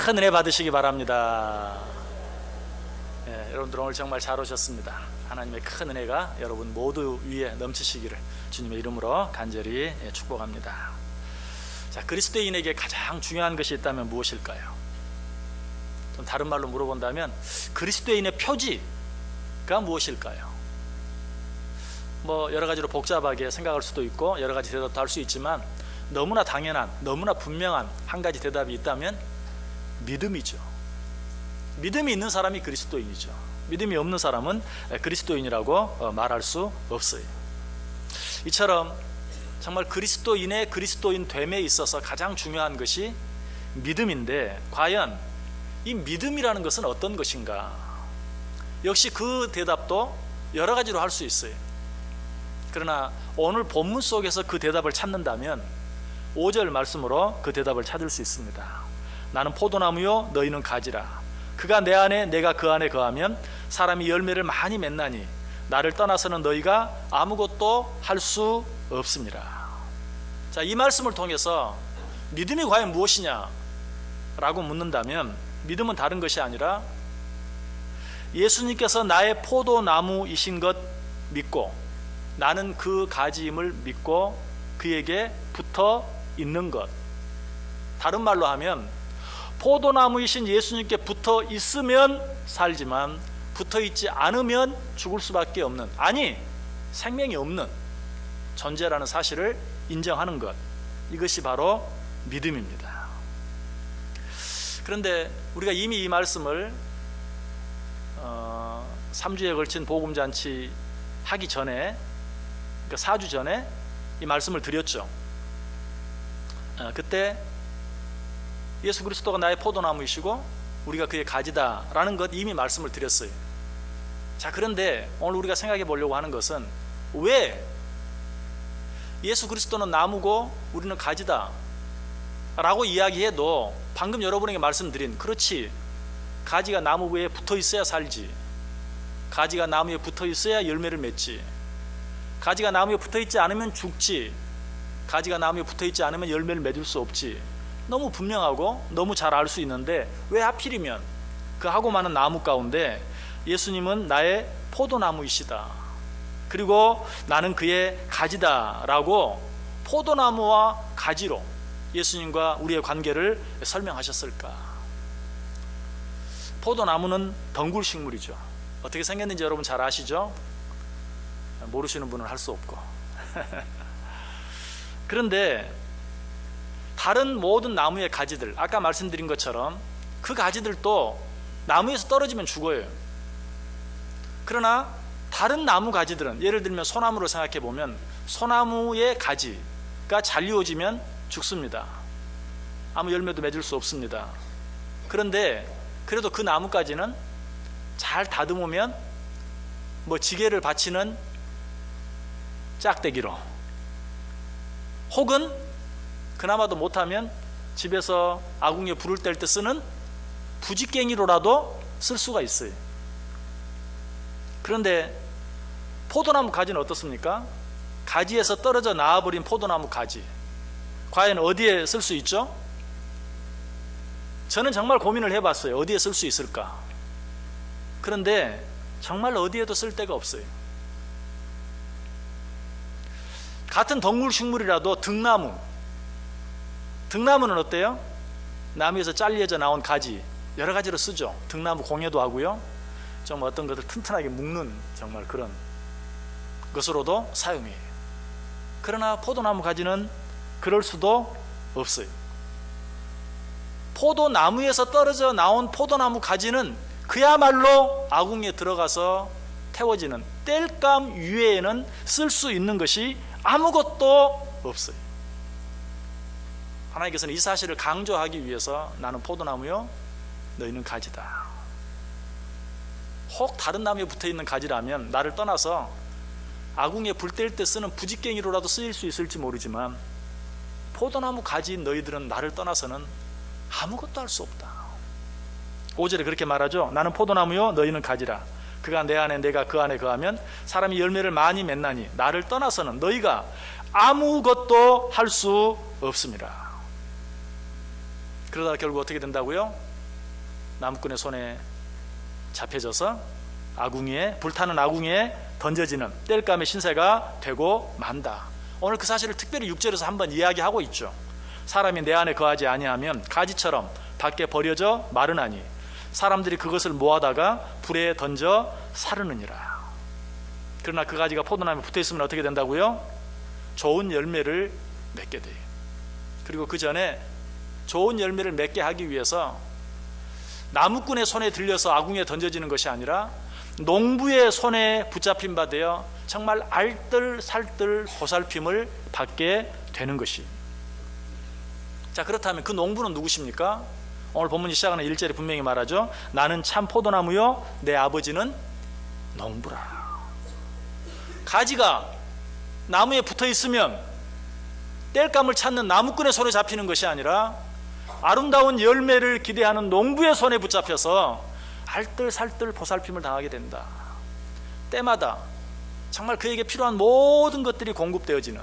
큰 은혜 받으시기 바랍니다. 여러분들 오늘 정말 잘 오셨습니다. 하나님의 큰 은혜가 여러분 모두 위에 넘치시기를 주님의 이름으로 간절히 축복합니다. 자, 그리스도인에게 가장 중요한 것이 있다면 무엇일까요? 좀 다른 말로 물어본다면 그리스도인의 표지가 무엇일까요? 뭐 여러 가지로 복잡하게 생각할 수도 있고 여러 가지 대답도 할 수 있지만 너무나 당연한, 너무나 분명한 한 가지 대답이 있다면 믿음이죠. 믿음이 있는 사람이 그리스도인이죠. 믿음이 없는 사람은 그리스도인이라고 말할 수 없어요. 이처럼 정말 그리스도인의 그리스도인 됨에 있어서 가장 중요한 것이 믿음인데, 과연 이 믿음이라는 것은 어떤 것인가? 역시 그 대답도 여러 가지로 할 수 있어요. 그러나 오늘 본문 속에서 그 대답을 찾는다면 5절 말씀으로 그 대답을 찾을 수 있습니다. 나는 포도나무요 너희는 가지라. 그가 내 안에 내가 그 안에 거하면 사람이 열매를 많이 맺나니 나를 떠나서는 너희가 아무것도 할 수 없습니다. 자, 이 말씀을 통해서 믿음이 과연 무엇이냐 라고 묻는다면, 믿음은 다른 것이 아니라 예수님께서 나의 포도나무이신 것 믿고 나는 그 가지임을 믿고 그에게 붙어 있는 것. 다른 말로 하면 포도나무이신 예수님께 붙어 있으면 살지만 붙어 있지 않으면 죽을 수밖에 없는, 아니 생명이 없는 존재라는 사실을 인정하는 것, 이것이 바로 믿음입니다. 그런데 우리가 이미 이 말씀을 3주에 걸친 복음잔치 하기 전에, 그러니까 4주 전에 이 말씀을 드렸죠. 그때 예수 그리스도가 나의 포도나무이시고 우리가 그의 가지다라는 것 이미 말씀을 드렸어요. 자, 그런데 오늘 우리가 생각해 보려고 하는 것은, 왜 예수 그리스도는 나무고 우리는 가지다 라고 이야기해도 방금 여러분에게 말씀드린, 그렇지, 가지가 나무 위에 붙어 있어야 살지, 가지가 나무에 붙어 있어야 열매를 맺지, 가지가 나무에 붙어 있지 않으면 죽지, 가지가 나무에 붙어 있지 않으면 열매를 맺을 수 없지, 너무 분명하고 너무 잘 알 수 있는데 왜 하필이면 그 하고 많은 나무 가운데 예수님은 나의 포도나무이시다, 그리고 나는 그의 가지다 라고 포도나무와 가지로 예수님과 우리의 관계를 설명하셨을까? 포도나무는 덩굴식물이죠. 어떻게 생겼는지 여러분 잘 아시죠? 모르시는 분은 할 수 없고 그런데 다른 모든 나무의 가지들, 아까 말씀드린 것처럼 그 가지들도 나무에서 떨어지면 죽어요. 그러나 다른 나무 가지들은, 예를 들면 소나무를 생각해 보면 소나무의 가지가 잘리워지면 죽습니다. 아무 열매도 맺을 수 없습니다. 그런데 그래도 그 나무까지는 잘 다듬으면 뭐 지게를 받치는 짝대기로, 혹은 그나마도 못하면 집에서 아궁이에 불을 뗄 때 쓰는 부직갱이로라도 쓸 수가 있어요. 그런데 포도나무 가지는 어떻습니까? 가지에서 떨어져 나와버린 포도나무 가지, 과연 어디에 쓸 수 있죠? 저는 정말 고민을 해봤어요. 어디에 쓸 수 있을까? 그런데 정말 어디에도 쓸 데가 없어요. 같은 덩굴식물이라도 등나무는 어때요? 나무에서 잘려져 나온 가지, 여러 가지로 쓰죠. 등나무 공예도 하고요, 좀 어떤 것을 튼튼하게 묶는 정말 그런 것으로도 사용해요. 그러나 포도나무 가지는 그럴 수도 없어요. 포도나무에서 떨어져 나온 포도나무 가지는 그야말로 아궁이에 들어가서 태워지는 땔감 위에는 쓸 수 있는 것이 아무것도 없어요. 하나님께서는 이 사실을 강조하기 위해서 나는 포도나무요 너희는 가지다. 혹 다른 나무에 붙어있는 가지라면 나를 떠나서 아궁이에 불 뗄 때 쓰는 부직갱이로라도 쓰일 수 있을지 모르지만 포도나무 가지인 너희들은 나를 떠나서는 아무것도 할 수 없다. 5절에 그렇게 말하죠. 나는 포도나무요 너희는 가지라. 그가 내 안에 내가 그 안에 거하면 사람이 열매를 많이 맺나니 나를 떠나서는 너희가 아무것도 할 수 없습니다. 그러다 결국 어떻게 된다고요? 나무꾼의 손에 잡혀져서 아궁이에, 불타는 아궁이에 던져지는 땔감의 신세가 되고 만다. 오늘 그 사실을 특별히 6절에서 한번 이야기하고 있죠. 사람이 내 안에 거하지 아니하면 가지처럼 밖에 버려져 마르나니 사람들이 그것을 모아다가 불에 던져 사르느니라. 그러나 그 가지가 포도나무에 붙어있으면 어떻게 된다고요? 좋은 열매를 맺게 돼요. 그리고 그 전에 좋은 열매를 맺게 하기 위해서 나무꾼의 손에 들려서 아궁이에 던져지는 것이 아니라 농부의 손에 붙잡힌 바 되어 정말 알뜰살뜰 보살핌을 받게 되는 것이. 자, 그렇다면 그 농부는 누구십니까? 오늘 본문이 시작하는 1절에 분명히 말하죠. 나는 참 포도나무요 내 아버지는 농부라. 가지가 나무에 붙어 있으면 땔감을 찾는 나무꾼의 손에 잡히는 것이 아니라 아름다운 열매를 기대하는 농부의 손에 붙잡혀서 알뜰살뜰 보살핌을 당하게 된다. 때마다 정말 그에게 필요한 모든 것들이 공급되어지는.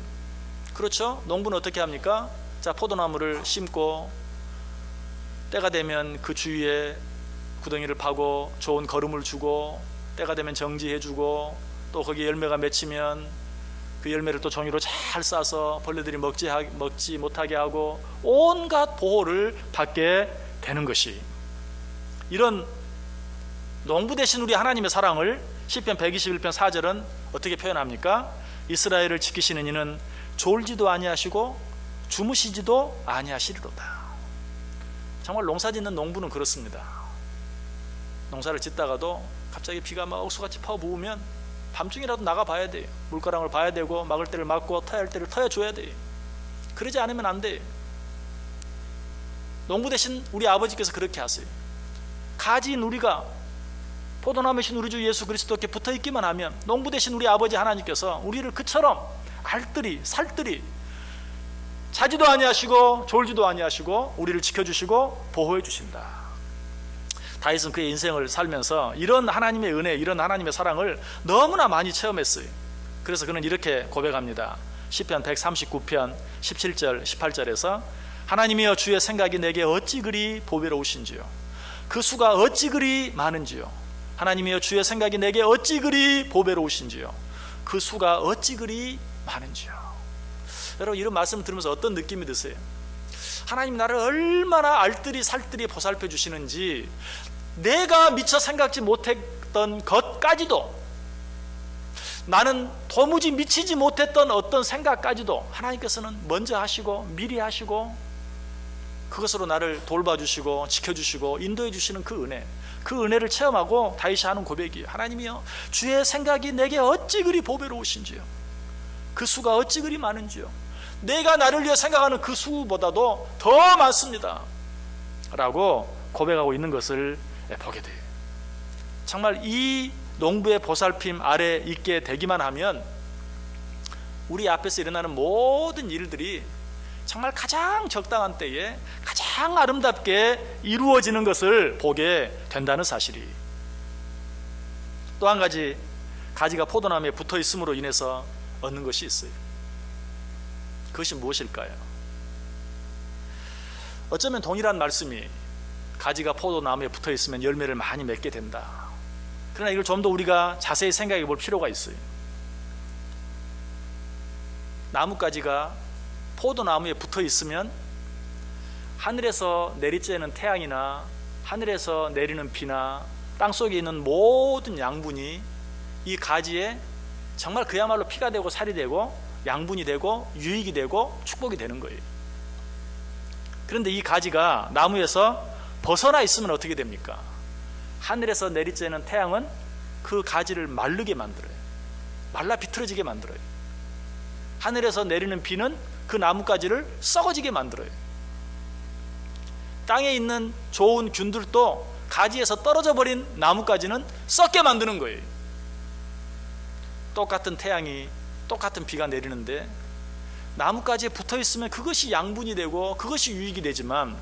그렇죠? 농부는 어떻게 합니까? 자, 포도나무를 심고 때가 되면 그 주위에 구덩이를 파고 좋은 거름을 주고 때가 되면 정지해주고 또 거기에 열매가 맺히면 그 열매를 또 종이로 잘 싸서 벌레들이 먹지 못하게 하고 온갖 보호를 받게 되는 것이. 이런 농부 되신 우리 하나님의 사랑을 시편 121편 4절은 어떻게 표현합니까? 이스라엘을 지키시는 이는 졸지도 아니하시고 주무시지도 아니하시리로다. 정말 농사 짓는 농부는 그렇습니다. 농사를 짓다가도 갑자기 비가 막 억수같이 퍼부으면 밤중이라도 나가봐야 돼요. 물가랑을 봐야 되고 막을 때를 막고 터야 할 때를 터야줘야 돼요. 그러지 않으면 안 돼요. 농부 대신 우리 아버지께서 그렇게 하세요. 가지인 우리가 포도나무이신 우리 주 예수 그리스도께 붙어있기만 하면 농부 대신 우리 아버지 하나님께서 우리를 그처럼 알뜰히 살뜰히 자지도 아니하시고 졸지도 아니하시고 우리를 지켜주시고 보호해 주신다. 다윗은 그의 인생을 살면서 이런 하나님의 은혜, 이런 하나님의 사랑을 너무나 많이 체험했어요. 그래서 그는 이렇게 고백합니다. 시편 139편 17절 18절에서 하나님이여 주의 생각이 내게 어찌 그리 보배로우신지요 그 수가 어찌 그리 많은지요. 하나님이여 주의 생각이 내게 어찌 그리 보배로우신지요 그 수가 어찌 그리 많은지요. 여러분, 이런 말씀을 들으면서 어떤 느낌이 드세요? 하나님 나를 얼마나 알뜰히 살뜰히 보살펴 주시는지, 내가 미처 생각지 못했던 것까지도, 나는 도무지 미치지 못했던 어떤 생각까지도 하나님께서는 먼저 하시고 미리 하시고 그것으로 나를 돌봐주시고 지켜주시고 인도해 주시는 그 은혜, 그 은혜를 체험하고 다윗이 하는 고백이에요. 하나님이여 주의 생각이 내게 어찌 그리 보배로우신지요 그 수가 어찌 그리 많은지요. 내가 나를 위해 생각하는 그 수보다도 더 많습니다 라고 고백하고 있는 것을 보게 돼요. 정말 이 농부의 보살핌 아래 있게 되기만 하면 우리 앞에서 일어나는 모든 일들이 정말 가장 적당한 때에 가장 아름답게 이루어지는 것을 보게 된다는 사실이. 또 한 가지, 가지가 포도나무에 붙어 있음으로 인해서 얻는 것이 있어요. 그것이 무엇일까요? 어쩌면 동일한 말씀이 가지가 포도나무에 붙어 있으면 열매를 많이 맺게 된다. 그러나 이걸 좀 더 우리가 자세히 생각해 볼 필요가 있어요. 나뭇가지가 포도나무에 붙어 있으면 하늘에서 내리쬐는 태양이나 하늘에서 내리는 비나 땅속에 있는 모든 양분이 이 가지에 정말 그야말로 피가 되고 살이 되고 양분이 되고 유익이 되고 축복이 되는 거예요. 그런데 이 가지가 나무에서 벗어나 있으면 어떻게 됩니까? 하늘에서 내리쬐는 태양은 그 가지를 마르게 만들어요. 말라 비틀어지게 만들어요. 하늘에서 내리는 비는 그 나뭇가지를 썩어지게 만들어요. 땅에 있는 좋은 균들도 가지에서 떨어져 버린 나뭇가지는 썩게 만드는 거예요. 똑같은 태양이, 똑같은 비가 내리는데 나뭇가지에 붙어 있으면 그것이 양분이 되고 그것이 유익이 되지만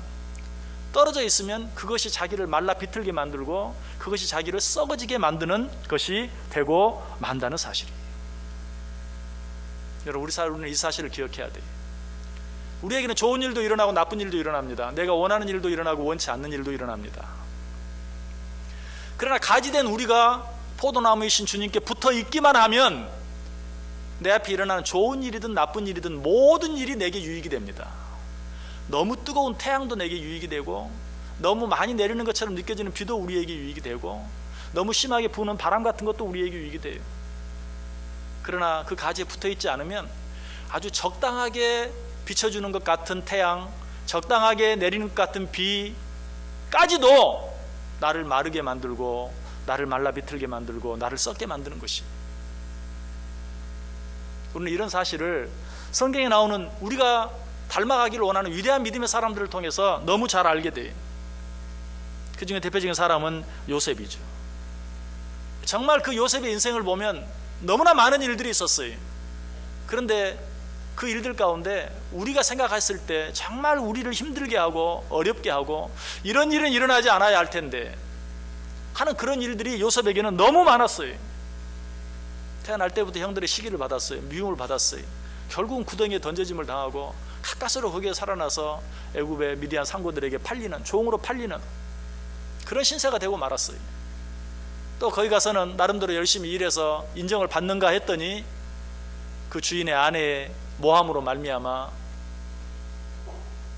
떨어져 있으면 그것이 자기를 말라 비틀게 만들고 그것이 자기를 썩어지게 만드는 것이 되고 만다는 사실이에요. 여러분, 우리 사회는 이 사실을 기억해야 돼요. 우리에게는 좋은 일도 일어나고 나쁜 일도 일어납니다. 내가 원하는 일도 일어나고 원치 않는 일도 일어납니다. 그러나 가지된 우리가 포도나무이신 주님께 붙어 있기만 하면 내 앞에 일어나는 좋은 일이든 나쁜 일이든 모든 일이 내게 유익이 됩니다. 너무 뜨거운 태양도 내게 유익이 되고, 너무 많이 내리는 것처럼 느껴지는 비도 우리에게 유익이 되고, 너무 심하게 부는 바람 같은 것도 우리에게 유익이 돼요. 그러나 그 가지에 붙어 있지 않으면 아주 적당하게 비춰주는 것 같은 태양, 적당하게 내리는 것 같은 비까지도 나를 마르게 만들고, 나를 말라 비틀게 만들고, 나를 썩게 만드는 것이. 우리는 이런 사실을 성경에 나오는 우리가 닮아가기를 원하는 위대한 믿음의 사람들을 통해서 너무 잘 알게 돼요. 그 중에 대표적인 사람은 요셉이죠. 정말 그 요셉의 인생을 보면 너무나 많은 일들이 있었어요. 그런데 그 일들 가운데 우리가 생각했을 때 정말 우리를 힘들게 하고 어렵게 하고 이런 일은 일어나지 않아야 할 텐데 하는 그런 일들이 요셉에게는 너무 많았어요. 태어날 때부터 형들의 시기를 받았어요. 미움을 받았어요. 결국은 구덩이에 던져짐을 당하고 가까스로 거기에 살아나서 애굽의 미디안 상고들에게 팔리는, 종으로 팔리는 그런 신세가 되고 말았어요. 또 거기 가서는 나름대로 열심히 일해서 인정을 받는가 했더니 그 주인의 아내의 모함으로 말미암아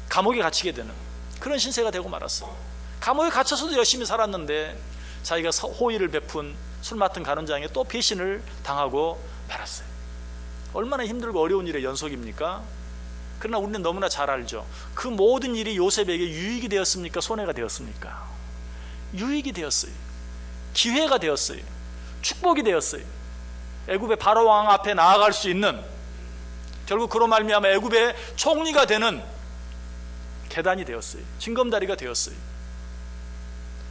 감옥에 갇히게 되는 그런 신세가 되고 말았어요. 감옥에 갇혀서도 열심히 살았는데 자기가 호의를 베푼 술 맡은 간원장에 또 배신을 당하고 말았어요. 얼마나 힘들고 어려운 일의 연속입니까? 그러나 우리는 너무나 잘 알죠. 그 모든 일이 요셉에게 유익이 되었습니까? 손해가 되었습니까? 유익이 되었어요. 기회가 되었어요. 축복이 되었어요. 애굽의 바로 왕 앞에 나아갈 수 있는, 결국 그로 말미암아 애굽의 총리가 되는 계단이 되었어요. 징검다리가 되었어요.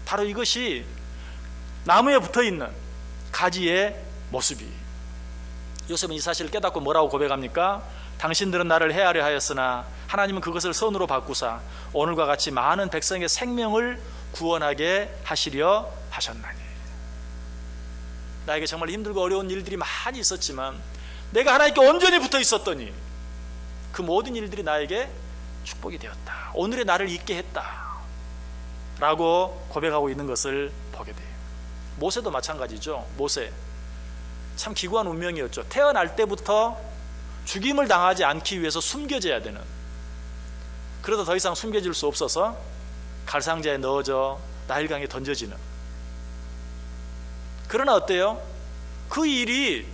바로 이것이 나무에 붙어있는 가지의 모습이. 요셉은 이 사실을 깨닫고 뭐라고 고백합니까? 당신들은 나를 해하려 하였으나 하나님은 그것을 선으로 바꾸사 오늘과 같이 많은 백성의 생명을 구원하게 하시려 하셨나니. 나에게 정말 힘들고 어려운 일들이 많이 있었지만 내가 하나님께 온전히 붙어 있었더니 그 모든 일들이 나에게 축복이 되었다. 오늘의 나를 있게 했다 라고 고백하고 있는 것을 보게 돼요. 모세도 마찬가지죠. 모세 참 기구한 운명이었죠. 태어날 때부터 죽임을 당하지 않기 위해서 숨겨져야 되는, 그러다 더 이상 숨겨질 수 없어서 갈상자에 넣어져 나일강에 던져지는. 그러나 어때요? 그 일이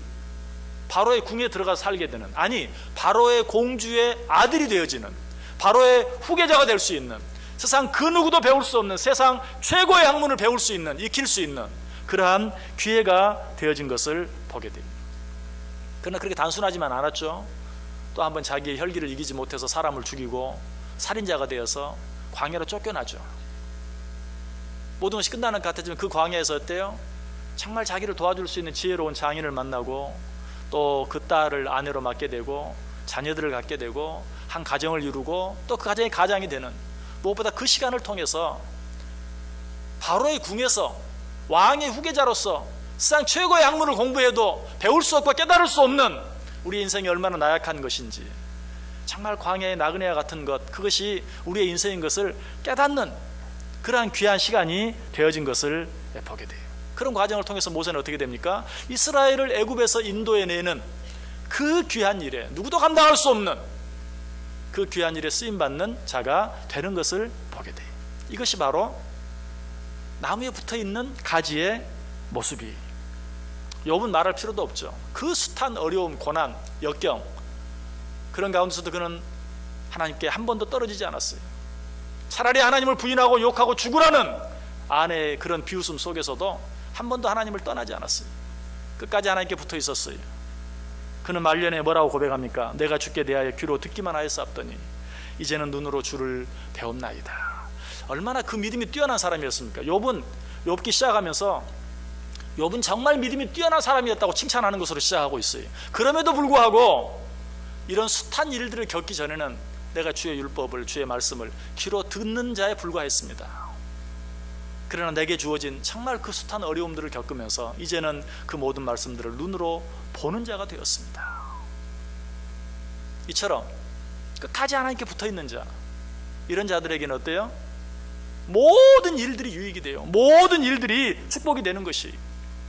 바로의 궁에 들어가서 살게 되는, 아니 바로의 공주의 아들이 되어지는, 바로의 후계자가 될 수 있는, 세상 그 누구도 배울 수 없는 세상 최고의 학문을 배울 수 있는, 익힐 수 있는 그러한 기회가 되어진 것을 보게 됩니다. 그러나 그렇게 단순하지만 않았죠. 또 한번 자기의 혈기를 이기지 못해서 사람을 죽이고 살인자가 되어서 광야로 쫓겨나죠. 모든 것이 끝나는 것 같았지만 그 광야에서 어때요? 정말 자기를 도와줄 수 있는 지혜로운 장인을 만나고 또 그 딸을 아내로 맡게 되고 자녀들을 갖게 되고 한 가정을 이루고 또 그 가정이 가장이 되는, 무엇보다 그 시간을 통해서 바로의 궁에서 왕의 후계자로서 세상 최고의 학문을 공부해도 배울 수 없고 깨달을 수 없는 우리의 인생이 얼마나 나약한 것인지, 정말 광야의 나그네와 같은 것, 그것이 우리의 인생인 것을 깨닫는 그러한 귀한 시간이 되어진 것을 보게 돼요. 그런 과정을 통해서 모세는 어떻게 됩니까? 이스라엘을 애굽에서 인도해내는 그 귀한 일에, 누구도 감당할 수 없는 그 귀한 일에 쓰임받는 자가 되는 것을 보게 돼요. 이것이 바로 나무에 붙어있는 가지의 모습이. 욥은 말할 필요도 없죠. 그 숱한 어려움, 고난, 역경, 그런 가운데서도 그는 하나님께 한 번도 떨어지지 않았어요. 차라리 하나님을 부인하고 욕하고 죽으라는 아내의 그런 비웃음 속에서도 한 번도 하나님을 떠나지 않았어요. 끝까지 하나님께 붙어 있었어요. 그는 말년에 뭐라고 고백합니까? 내가 주께 대하여 귀로 듣기만 하였사옵더니 이제는 눈으로 주를 배웠나이다. 얼마나 그 믿음이 뛰어난 사람이었습니까? 욥기 시작하면서 욥은 정말 믿음이 뛰어난 사람이었다고 칭찬하는 것으로 시작하고 있어요. 그럼에도 불구하고 이런 숱한 일들을 겪기 전에는 내가 주의 율법을, 주의 말씀을 귀로 듣는 자에 불과했습니다. 그러나 내게 주어진 정말 그 숱한 어려움들을 겪으면서 이제는 그 모든 말씀들을 눈으로 보는 자가 되었습니다. 이처럼 끝까지 하나님께 붙어있는 자, 이런 자들에게는 어때요? 모든 일들이 유익이 돼요. 모든 일들이 축복이 되는 것이.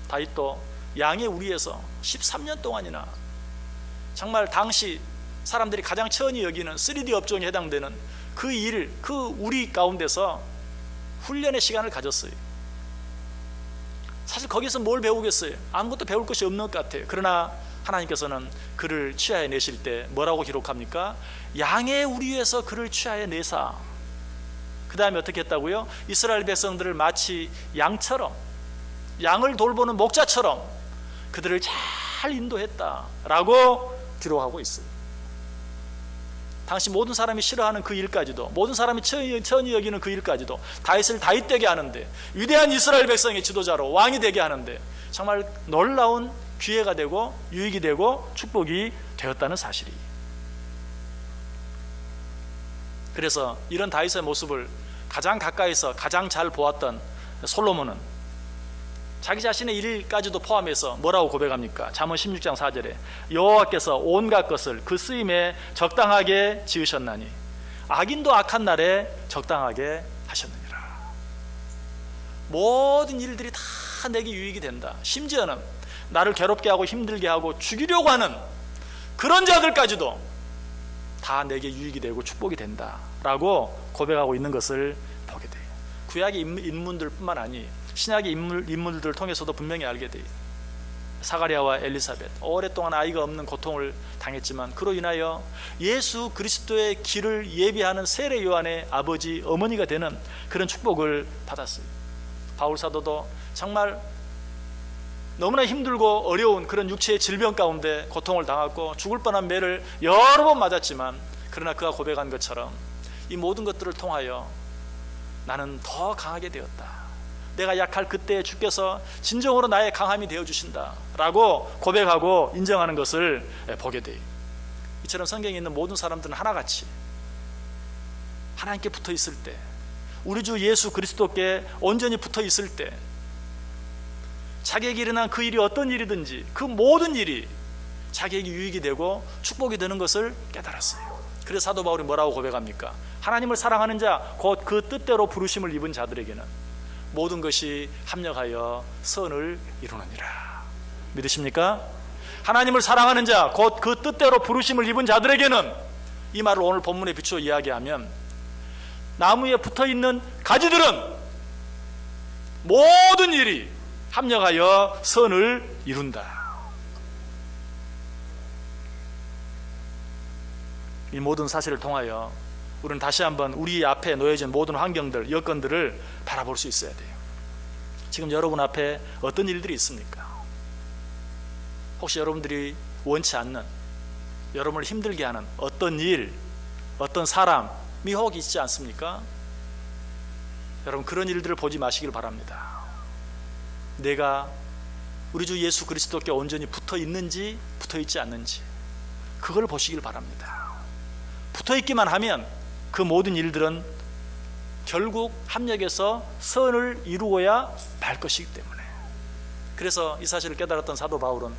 다윗도 양의 우리에서 13년 동안이나 정말 당시 사람들이 가장 천히 여기는 3D 업종에 해당되는 그 일, 그 우리 가운데서 훈련의 시간을 가졌어요. 사실 거기서 뭘 배우겠어요? 아무것도 배울 것이 없는 것 같아요. 그러나 하나님께서는 그를 취하여 내실 때 뭐라고 기록합니까? 양의 우리에서 그를 취하여 내사. 그 다음에 어떻게 했다고요? 이스라엘 백성들을 마치 양처럼, 양을 돌보는 목자처럼 그들을 잘 인도했다라고 기록하고 있어요. 당시 모든 사람이 싫어하는 그 일까지도, 모든 사람이 천히 여기는 그 일까지도 다윗을 다윗되게 하는데, 위대한 이스라엘 백성의 지도자로 왕이 되게 하는데 정말 놀라운 기회가 되고 유익이 되고 축복이 되었다는 사실이. 그래서 이런 다윗의 모습을 가장 가까이서 가장 잘 보았던 솔로몬은 자기 자신의 일까지도 포함해서 뭐라고 고백합니까? 잠언 16장 4절에 여호와께서 온갖 것을 그 쓰임에 적당하게 지으셨나니 악인도 악한 날에 적당하게 하셨느니라. 모든 일들이 다 내게 유익이 된다. 심지어는 나를 괴롭게 하고 힘들게 하고 죽이려고 하는 그런 자들까지도 다 내게 유익이 되고 축복이 된다라고 고백하고 있는 것을 보게 돼요. 구약의 인물들뿐만 아니 신약의 인물들을 통해서도 분명히 알게 돼요. 사가랴와 엘리사벳, 오랫동안 아이가 없는 고통을 당했지만 그로 인하여 예수 그리스도의 길을 예비하는 세례 요한의 아버지, 어머니가 되는 그런 축복을 받았어요. 바울 사도도 정말 너무나 힘들고 어려운 그런 육체의 질병 가운데 고통을 당했고 죽을 뻔한 매를 여러 번 맞았지만, 그러나 그가 고백한 것처럼 이 모든 것들을 통하여 나는 더 강하게 되었다. 내가 약할 그때에 주께서 진정으로 나의 강함이 되어주신다 라고 고백하고 인정하는 것을 보게 돼요. 이처럼 성경에 있는 모든 사람들은 하나같이 하나님께 붙어 있을 때, 우리 주 예수 그리스도께 온전히 붙어 있을 때 자기에게 일어난 그 일이 어떤 일이든지 그 모든 일이 자기에게 유익이 되고 축복이 되는 것을 깨달았어요. 그래서 사도 바울이 뭐라고 고백합니까? 하나님을 사랑하는 자, 곧 그 뜻대로 부르심을 입은 자들에게는 모든 것이 합력하여 선을 이루느니라. 믿으십니까? 하나님을 사랑하는 자, 곧 그 뜻대로 부르심을 입은 자들에게는, 이 말을 오늘 본문에 비추어 이야기하면 나무에 붙어있는 가지들은 모든 일이 합력하여 선을 이룬다. 이 모든 사실을 통하여 우리는 다시 한번 우리 앞에 놓여진 모든 환경들, 여건들을 바라볼 수 있어야 돼요. 지금 여러분 앞에 어떤 일들이 있습니까? 혹시 여러분들이 원치 않는, 여러분을 힘들게 하는 어떤 일, 어떤 사람이 혹 있지 않습니까? 여러분 그런 일들을 보지 마시길 바랍니다. 내가 우리 주 예수 그리스도께 온전히 붙어 있는지 붙어 있지 않는지 그걸 보시길 바랍니다. 붙어 있기만 하면 그 모든 일들은 결국 합력해서 선을 이루어야 말 것이기 때문에. 그래서 이 사실을 깨달았던 사도 바울은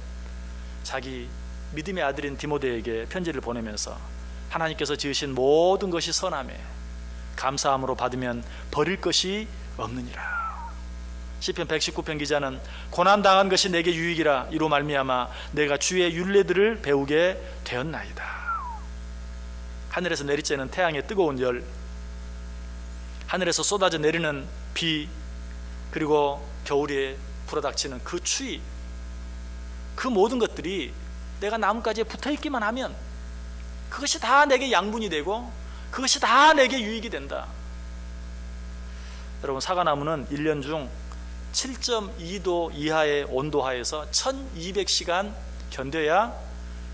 자기 믿음의 아들인 디모데에게 편지를 보내면서 하나님께서 지으신 모든 것이 선하매 감사함으로 받으면 버릴 것이 없느니라. 시편 119편 기자는 고난당한 것이 내게 유익이라 이로 말미암아 내가 주의 율례들을 배우게 되었나이다. 하늘에서 내리쬐는 태양의 뜨거운 열, 하늘에서 쏟아져 내리는 비, 그리고 겨울에 불어닥치는 그 추위, 그 모든 것들이 내가 나뭇가지에 붙어있기만 하면 그것이 다 내게 양분이 되고 그것이 다 내게 유익이 된다. 여러분 사과나무는 1년 중 7.2도 이하의 온도하에서 1200시간 견뎌야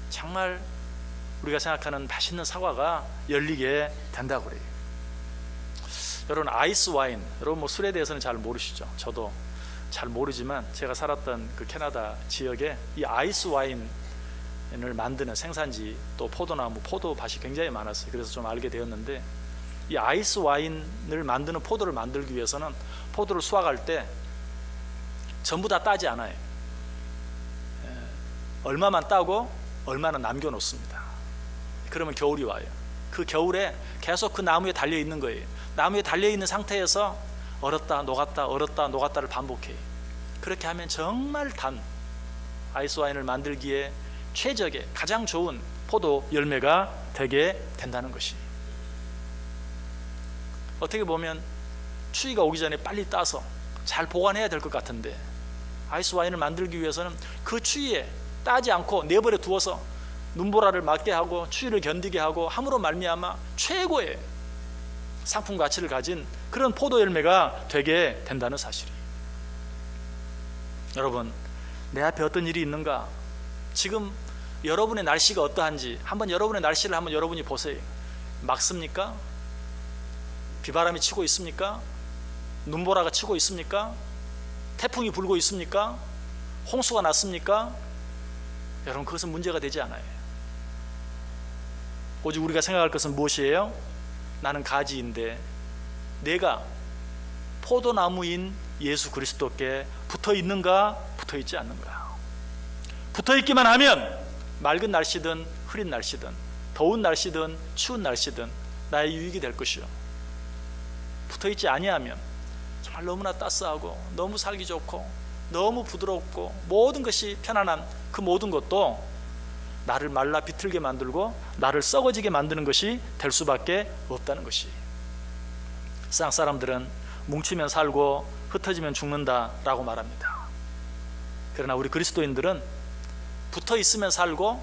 정말 우리가 생각하는 맛있는 사과가 열리게 된다고 그래요. 여러분 아이스 와인, 여러분 뭐 술에 대해서는 잘 모르시죠? 저도 잘 모르지만 제가 살았던 그 캐나다 지역에 이 아이스 와인을 만드는 생산지, 또 포도나무, 포도밭이 굉장히 많았어요. 그래서 좀 알게 되었는데, 이 아이스 와인을 만드는 포도를 만들기 위해서는 포도를 수확할 때 전부 다 따지 않아요. 얼마만 따고 얼마는 남겨 놓습니다. 그러면 겨울이 와요. 그 겨울에 계속 그 나무에 달려 있는 거예요. 나무에 달려있는 상태에서 얼었다 녹았다 얼었다 녹았다를 반복해. 그렇게 하면 정말 단 아이스 와인을 만들기에 최적의 가장 좋은 포도 열매가 되게 된다는 것이. 어떻게 보면 추위가 오기 전에 빨리 따서 잘 보관해야 될 것 같은데, 아이스 와인을 만들기 위해서는 그 추위에 따지 않고 내버려 두어서 눈보라를 맞게 하고 추위를 견디게 하고 함으로 말미암아 최고의 상품 가치를 가진 그런 포도 열매가 되게 된다는 사실이. 여러분, 내 앞에 어떤 일이 있는가? 지금 여러분의 날씨가 어떠한지 한번 여러분의 날씨를 한번 여러분이 보세요. 맑습니까? 비바람이 치고 있습니까? 눈보라가 치고 있습니까? 태풍이 불고 있습니까? 홍수가 났습니까? 여러분, 그것은 문제가 되지 않아요. 오직 우리가 생각할 것은 무엇이에요? 나는 가지인데 내가 포도나무인 예수 그리스도께 붙어 있는가, 붙어 있지 않는가? 붙어 있기만 하면 맑은 날씨든 흐린 날씨든 더운 날씨든 추운 날씨든 나의 유익이 될 것이요, 붙어 있지 아니하면 정말 너무나 따스하고 너무 살기 좋고 너무 부드럽고 모든 것이 편안한 그 모든 것도 나를 말라 비틀게 만들고 나를 썩어지게 만드는 것이 될 수밖에 없다는 것이. 세상 사람들은 뭉치면 살고 흩어지면 죽는다라고 말합니다. 그러나 우리 그리스도인들은 붙어 있으면 살고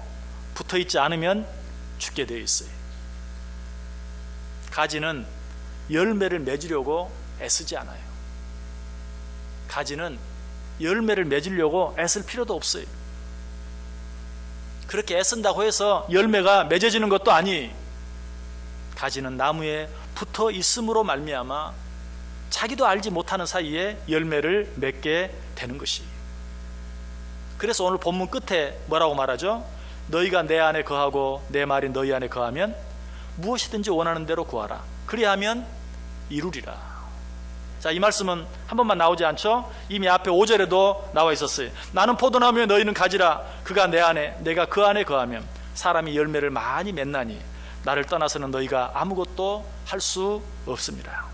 붙어 있지 않으면 죽게 되어 있어요. 가지는 열매를 맺으려고 애쓰지 않아요. 가지는 열매를 맺으려고 애쓸 필요도 없어요. 그렇게 애쓴다고 해서 열매가 맺어지는 것도 아니, 가지는 나무에 붙어 있음으로 말미암아 자기도 알지 못하는 사이에 열매를 맺게 되는 것이. 그래서 오늘 본문 끝에 뭐라고 말하죠? 너희가 내 안에 거하고 내 말이 너희 안에 거하면 무엇이든지 원하는 대로 구하라. 그리하면 이루리라. 자, 이 말씀은 한 번만 나오지 않죠? 이미 앞에 5절에도 나와 있었어요. 나는 포도나무에 너희는 가지라. 그가 내 안에 내가 그 안에 거하면 사람이 열매를 많이 맺나니 나를 떠나서는 너희가 아무것도 할 수 없습니다.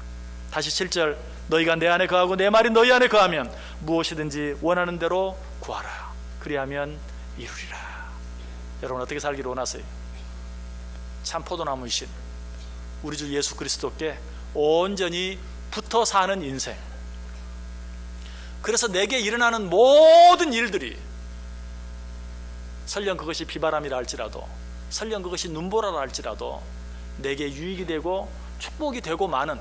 다시 7절, 너희가 내 안에 거하고 내 말이 너희 안에 거하면 무엇이든지 원하는 대로 구하라. 그리하면 이루리라. 여러분, 어떻게 살기를 원하세요? 참 포도나무이신 우리 주 예수 그리스도께 온전히 붙어 사는 인생. 그래서 내게 일어나는 모든 일들이, 설령 그것이 비바람이라 할지라도, 설령 그것이 눈보라라 할지라도 내게 유익이 되고 축복이 되고 많은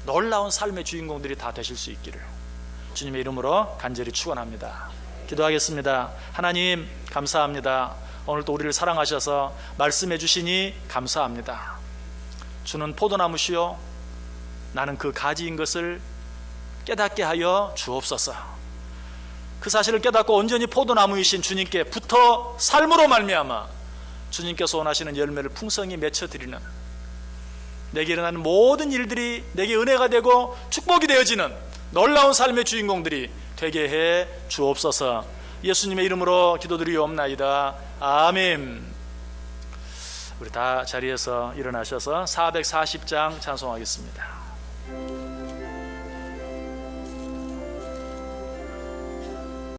놀라운 삶의 주인공들이 다 되실 수 있기를 주님의 이름으로 간절히 축원합니다. 기도하겠습니다. 하나님, 감사합니다. 오늘도 우리를 사랑하셔서 말씀해 주시니 감사합니다. 주는 포도나무시요 나는 그 가지인 것을 깨닫게 하여 주옵소서. 그 사실을 깨닫고 온전히 포도나무이신 주님께 붙어 삶으로 말미암아 주님께서 원하시는 열매를 풍성히 맺혀드리는, 내게 일어나는 모든 일들이 내게 은혜가 되고 축복이 되어지는 놀라운 삶의 주인공들이 되게 해 주옵소서. 예수님의 이름으로 기도드리옵나이다. 아멘. 우리 다 자리에서 일어나셔서 440장 찬송하겠습니다.